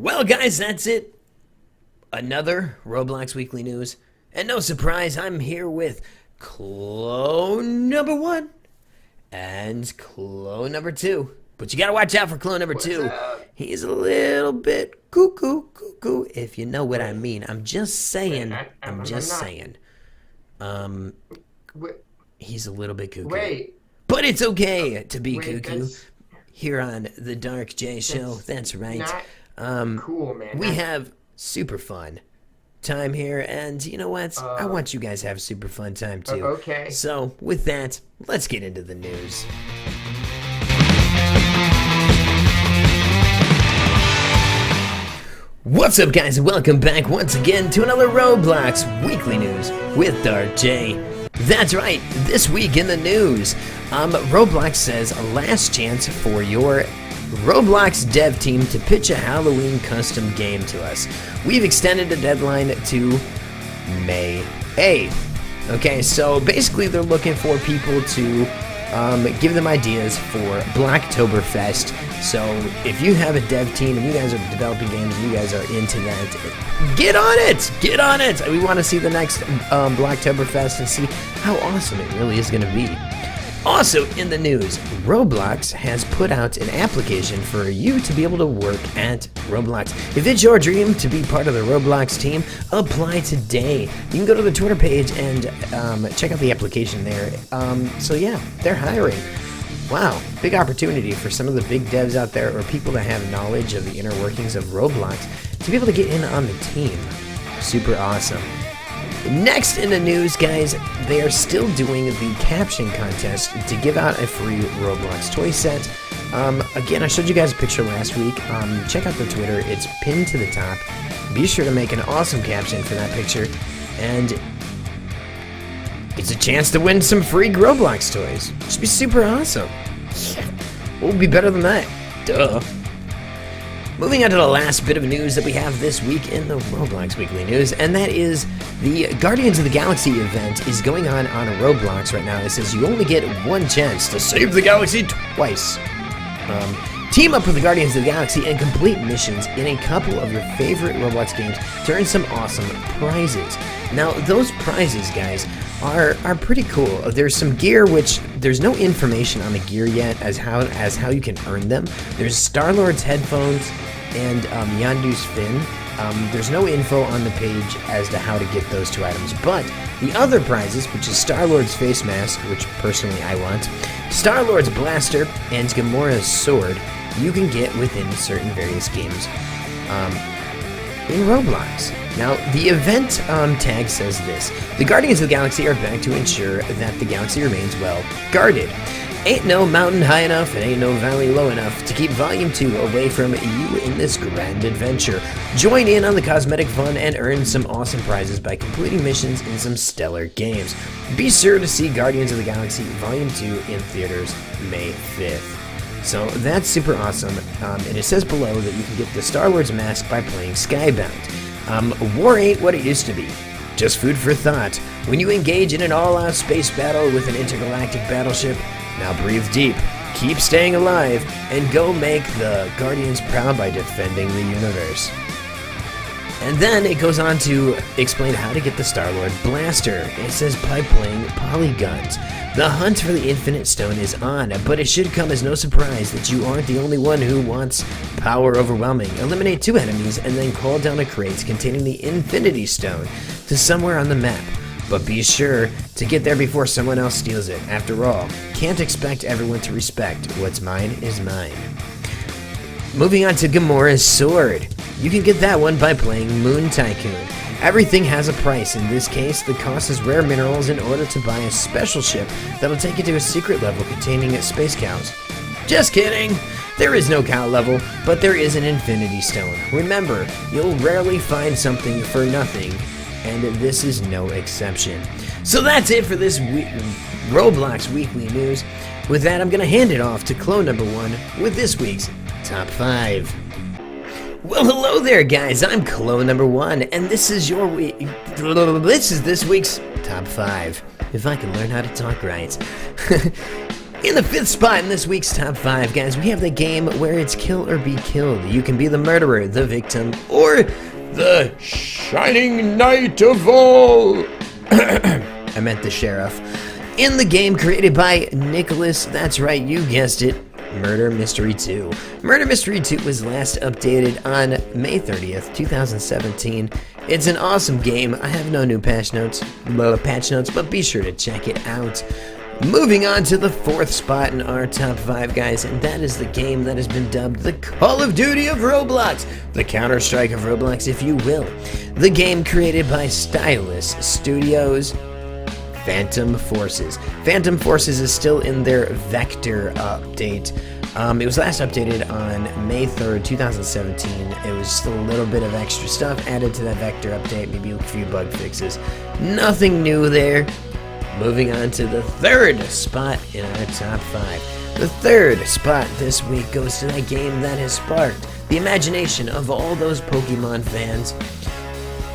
Well, guys, that's it. Another Roblox Weekly News. And no surprise, I'm here with clone number 1 and clone number 2. But you gotta watch out for clone number 2. He's a little bit cuckoo, if you know what I mean. I'm just saying. I'm just saying. He's a little bit cuckoo. Wait. But it's okay to be cuckoo. That's Here on the Dark J Show. That's right. not cool, man. We have super fun time here, and you know what? I want you guys to have super fun time too. Okay. So with that, let's get into the news. What's up, guys, and welcome back once again to another Roblox Weekly News with Dark J. That's right, this week in the news, Roblox says a last chance for your Roblox dev team to pitch a Halloween custom game to us. We've extended the deadline to May 8th. Okay, so basically they're looking for people to give them ideas for Blacktoberfest. So if you have a dev team and you guys are developing games and you guys are into that, get on it! Get on it! We want to see the next Blacktoberfest and see how awesome it really is going to be. Also in the news, Roblox has put out an application for you to be able to work at Roblox. If it's your dream to be part of the Roblox team, apply today. You can go to the Twitter page and check out the application there. So yeah, they're hiring. Wow, big opportunity for some of the big devs out there or people that have knowledge of the inner workings of Roblox to be able to get in on the team. Super awesome. Next in the news, guys, they are still doing the caption contest to give out a free Roblox toy set. Again, I showed you guys a picture last week. Check out the Twitter. It's pinned to the top. Be sure to make an awesome caption for that picture. And it's a chance to win some free Roblox toys. Should be super awesome. What would be better than that? Duh. Moving on to the last bit of news that we have this week in the Roblox Weekly News, and that is the Guardians of the Galaxy event is going on Roblox right now. It says you only get one chance to save the galaxy twice. Team up with the Guardians of the Galaxy and complete missions in a couple of your favorite Roblox games to earn some awesome prizes. Now, those prizes, guys, are pretty cool. There's some gear, which there's no information on the gear yet as how you can earn them. There's Star-Lord's headphones and Yondu's fin. There's no info on the page as to how to get those two items, but the other prizes, which is Star-Lord's face mask, which personally I want, Star-Lord's blaster, and Gamora's sword, you can get within certain various games in Roblox. Now, the event tag says this: the Guardians of the Galaxy are back to ensure that the galaxy remains well guarded. Ain't no mountain high enough and ain't no valley low enough to keep Volume 2 away from you in this grand adventure. Join in on the cosmetic fun and earn some awesome prizes by completing missions in some stellar games. Be sure to see Guardians of the Galaxy Volume 2 in theaters May 5th. So that's super awesome, and it says below that you can get the Star-Lord's mask by playing Skybound. War ain't what it used to be. Just food for thought. When you engage in an all-out space battle with an intergalactic battleship, now breathe deep, keep staying alive, and go make the Guardians proud by defending the universe. And then it goes on to explain how to get the Star-Lord blaster. It says by playing polygons. The hunt for the Infinite Stone is on, but it should come as no surprise that you aren't the only one who wants power overwhelming. Eliminate 2 enemies and then call down a crate containing the Infinity Stone to somewhere on the map. But be sure to get there before someone else steals it. After all, can't expect everyone to respect what's mine is mine. Moving on to Gamora's sword. You can get that one by playing Moon Tycoon. Everything has a price. In this case, the cost is rare minerals in order to buy a special ship that'll take you to a secret level containing space cows. Just kidding! There is no cow level, but there is an Infinity Stone. Remember, you'll rarely find something for nothing, and this is no exception. So that's it for this Roblox Weekly News. With that, I'm going to hand it off to clone number 1 with this week's Top 5. Well, hello there, guys. I'm clone number 1, and this is this week's Top 5. If I can learn how to talk right. In the 5th spot in this week's top 5, guys, we have the game where it's kill or be killed. You can be the murderer, the victim, or the shining knight of all. I meant the sheriff. In the game created by Nicholas, that's right, you guessed it, Murder Mystery 2. Murder Mystery 2 was last updated on May 30th, 2017. It's an awesome game. I have no new patch notes, but be sure to check it out. Moving on to the 4th spot in our top 5, guys, and that is the game that has been dubbed the Call of Duty of Roblox, the Counter-Strike of Roblox, if you will. The game created by Stylus Studios, Phantom Forces. Phantom Forces is still in their Vector update. It was last updated on May 3rd, 2017. It was still a little bit of extra stuff added to that Vector update, maybe a few bug fixes. Nothing new there. Moving on to the 3rd spot in our top 5. The 3rd spot this week goes to that game that has sparked the imagination of all those Pokemon fans.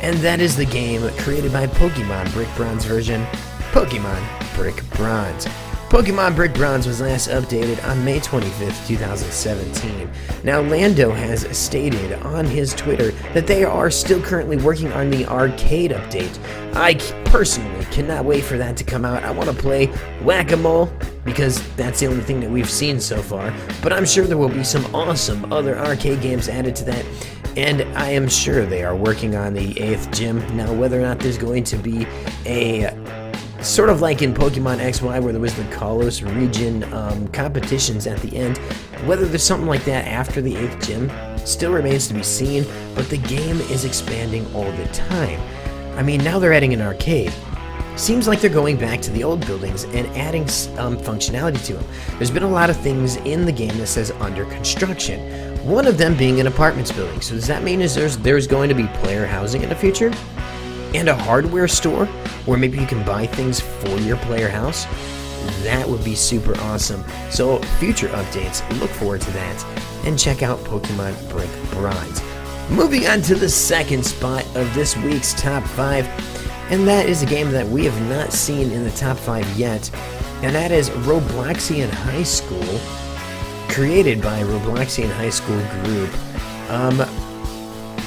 And that is the game created by Pokemon Brick Bronze version, Pokemon Brick Bronze. Pokemon Brick Bronze was last updated on May 25th, 2017. Now, Lando has stated on his Twitter that they are still currently working on the arcade update. I personally cannot wait for that to come out. I want to play Whack-A-Mole because that's the only thing that we've seen so far, but I'm sure there will be some awesome other arcade games added to that, and I am sure they are working on the 8th gym. Now, whether or not there's going to be a sort of like in Pokemon XY where there was the Kalos region competitions at the end, whether there's something like that after the 8th gym still remains to be seen, but the game is expanding all the time. I mean, now they're adding an arcade. Seems like they're going back to the old buildings and adding functionality to them. There's been a lot of things in the game that says under construction, one of them being an apartments building. So does that mean there's going to be player housing in the future? And a hardware store where maybe you can buy things for your player house? That would be super awesome. So future updates, look forward to that. And check out Pokemon Brick Bronze. Moving on to the 2nd spot of this week's top 5. And that is a game that we have not seen in the top 5 yet. And that is Robloxian High School, created by Robloxian High School Group.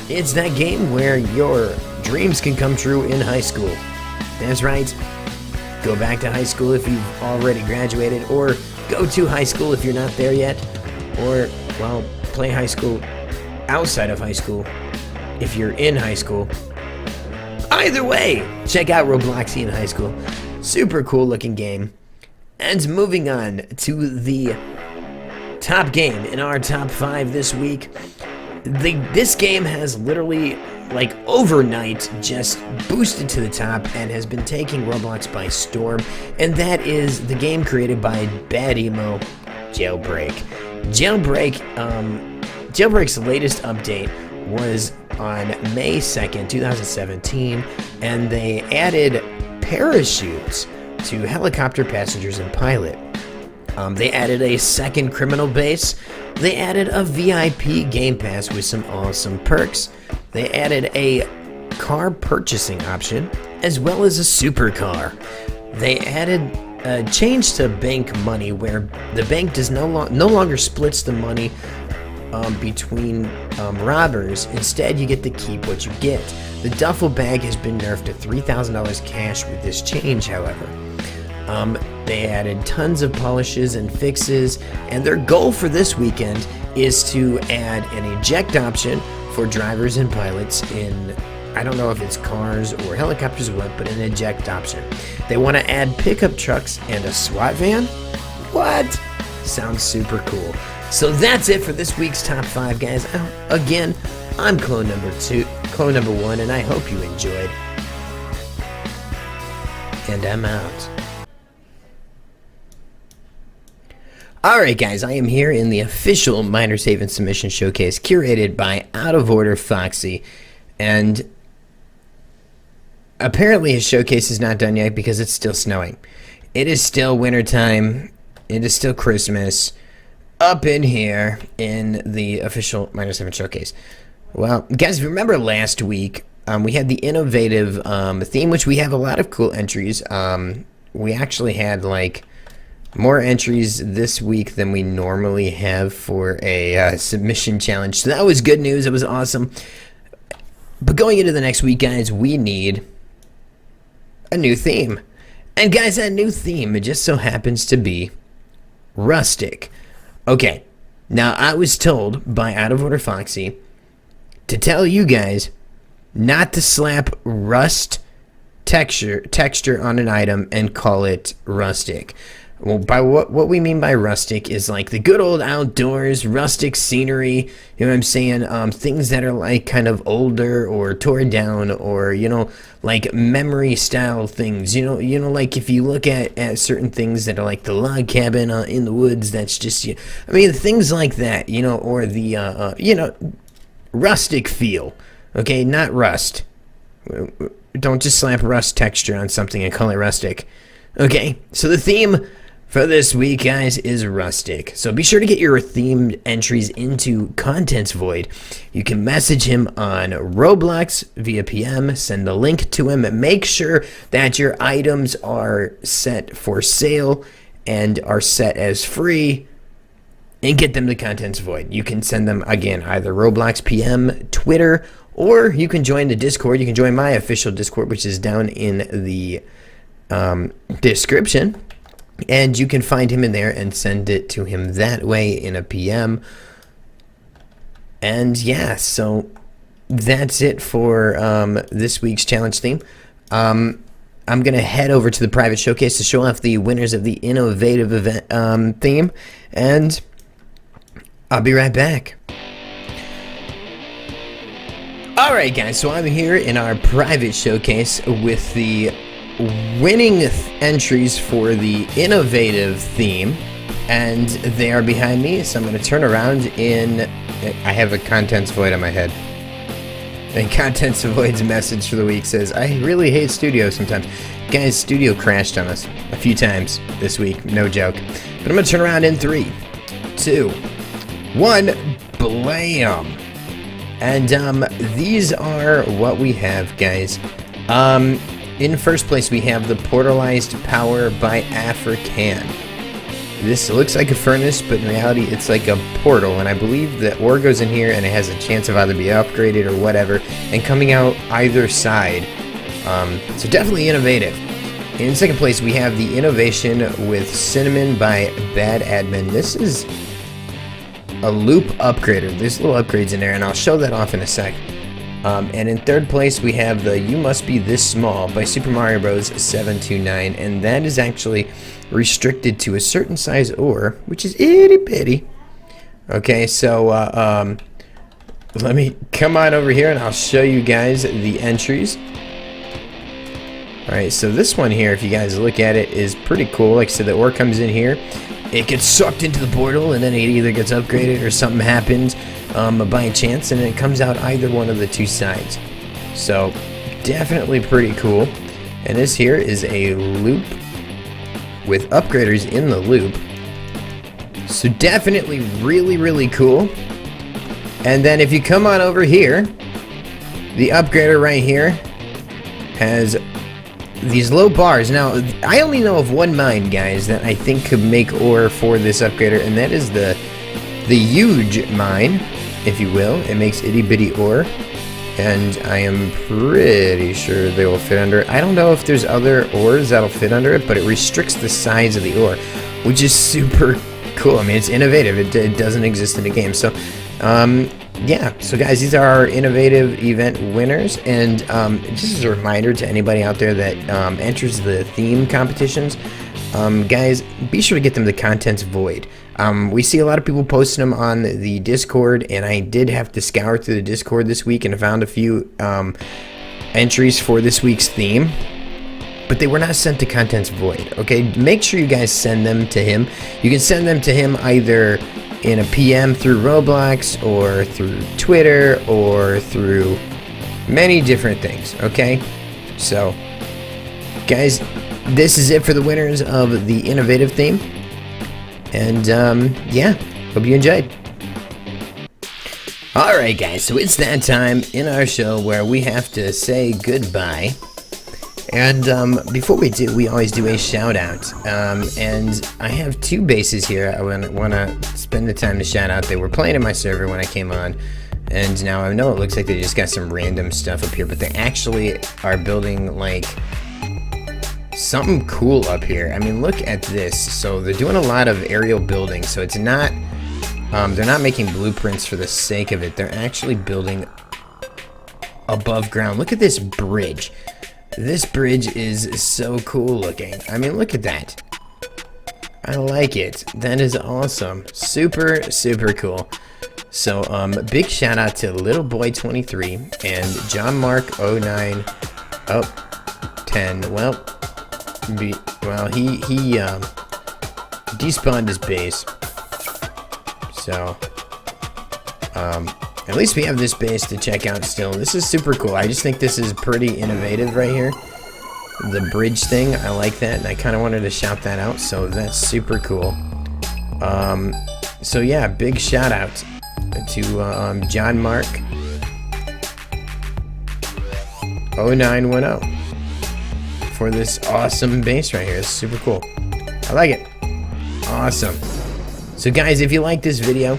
It's that game where your dreams can come true in high school. That's right. Go back to high school if you've already graduated, or go to high school if you're not there yet, or, well, play high school outside of high school if you're in high school. Either way, check out Robloxian High School. Super cool looking game. And moving on to the top game in our top 5 this week. This game has literally, like, overnight just boosted to the top and has been taking Roblox by storm, and that is the game created by Bad Emo, Jailbreak. Jailbreak's latest update was on May 2nd, 2017, and they added parachutes to helicopter passengers and pilot. They added a second criminal base. They added a VIP game pass with some awesome perks. They added a car purchasing option, as well as a supercar. They added a change to bank money, where the bank does no longer splits the money between robbers. Instead, you get to keep what you get. The duffel bag has been nerfed to $3,000 cash with this change, however. They added tons of polishes and fixes, and their goal for this weekend is to add an eject option for drivers and pilots in, I don't know if it's cars or helicopters or what, but an eject option. They want to add pickup trucks and a SWAT van? What? Sounds super cool. So that's it for this week's top 5, guys. Again, I'm clone number 1, and I hope you enjoyed. And I'm out. Alright guys, I am here in the official Minor Save and Submission Showcase curated by Out of Order Foxy, and apparently his showcase is not done yet because it's still snowing. It is still wintertime, it is still Christmas up in here in the official Minor Save and Showcase. Well, guys, if you remember last week, we had the innovative theme, which we have a lot of cool entries. We actually had like more entries this week than we normally have for a submission challenge. So that was good news. It was awesome. But going into the next week, guys, we need a new theme. And guys, that new theme, it just so happens to be rustic. Okay, now I was told by Out of Order Foxy to tell you guys not to slap rust texture on an item and call it rustic. Well, by what we mean by rustic is like the good old outdoors, rustic scenery, you know what I'm saying? Things that are like kind of older or torn down, or, you know, like memory style things. You know, like if you look at certain things that are like the log cabin in the woods, that's just, I mean, things like that, you know, or the, you know, rustic feel, okay? Not rust. Don't just slap rust texture on something and call it rustic. Okay, so the theme for this week, guys, is rustic. So be sure to get your themed entries into Contents Void. You can message him on Roblox via PM, send the link to him, and make sure that your items are set for sale and are set as free, and get them to Contents Void. You can send them, again, either Roblox PM, Twitter, or you can join the Discord. You can join my official Discord, which is down in the description. And you can find him in there and send it to him that way in a PM. And yeah, so that's it for this week's challenge theme. I'm going to head over to the private showcase to show off the winners of the innovative event theme. And I'll be right back. Alright guys, so I'm here in our private showcase with the winning entries for the innovative theme, and they are behind me, so I'm going to turn around I have a Contents Void on my head, and Contents Void's message for the week says, I really hate Studio sometimes. Guys, Studio crashed on us a few times this week, no joke. But I'm going to turn around in 3, 2, 1, blam! And these are what we have, guys. In first place, we have the Portalized Power by African. This looks like a furnace, but in reality, it's like a portal. And I believe the ore goes in here, and it has a chance of either being upgraded or whatever, and coming out either side. So definitely innovative. In second place, we have the Innovation with Cinnamon by Bad Admin. This is a loop upgrader. There's little upgrades in there, and I'll show that off in a sec. And in third place, we have the You Must Be This Small by Super Mario Bros. 729, and that is actually restricted to a certain size ore, which is itty bitty. Okay, so let me come on over here and I'll show you guys the entries. Alright, so this one here, if you guys look at it, is pretty cool. Like I said, the ore comes in here, it gets sucked into the portal, and then it either gets upgraded or something happens by chance, and it comes out either one of the two sides. So definitely pretty cool. And this here is a loop with upgraders in the loop, so definitely really cool. And then if you come on over here, the upgrader right here has these low bars. Now I only know of one mine, guys, that I think could make ore for this upgrader, and that is the huge mine, if you will. It makes itty bitty ore, and I am pretty sure they will fit under it. I don't know if there's other ores that'll fit under it, but it restricts the size of the ore, which is super cool. I mean, it's innovative. It doesn't exist in the game. So yeah, so guys, these are our innovative event winners, and just as a reminder to anybody out there that enters the theme competitions, guys, be sure to get them the Contents Void. We see a lot of people posting them on the Discord, and I did have to scour through the Discord this week and I found a few entries for this week's theme, but they were not sent to Contents Void. Okay, make sure you guys send them to him. You can send them to him either in a PM through Roblox or through Twitter or through many different things. Okay, so guys, this is it for the winners of the innovative theme, and yeah, hope you enjoyed. Alright guys, so it's that time in our show where we have to say goodbye, And before we do, we always do a shout out. And I have two bases here I want to spend the time to shout out. They were playing in my server when I came on. And now I know it looks like they just got some random stuff up here, but they actually are building like something cool up here. I mean, look at this. So they're doing a lot of aerial building. So it's not, they're not making blueprints for the sake of it. They're actually building above ground. Look at this bridge. This bridge is so cool looking. I mean, look at that. I like it. That is awesome. Super, super cool. So, big shout out to Little Boy 23 and John Mark 09 10. Well, he despawned his base. So, at least we have this base to check out still. This is super cool. I just think this is pretty innovative right here. The bridge thing, I like that, and I kind of wanted to shout that out, so that's super cool. So yeah, big shout out to John Mark 0910 for this awesome base right here. It's super cool. I like it. Awesome. So guys, if you like this video,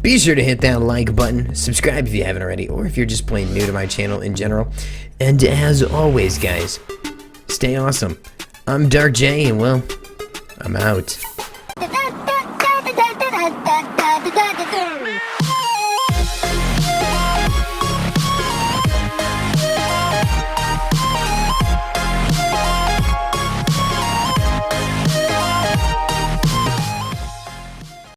be sure to hit that like button, subscribe if you haven't already, or if you're just plain new to my channel in general. And as always, guys, stay awesome. I'm Dark J, and well, I'm out.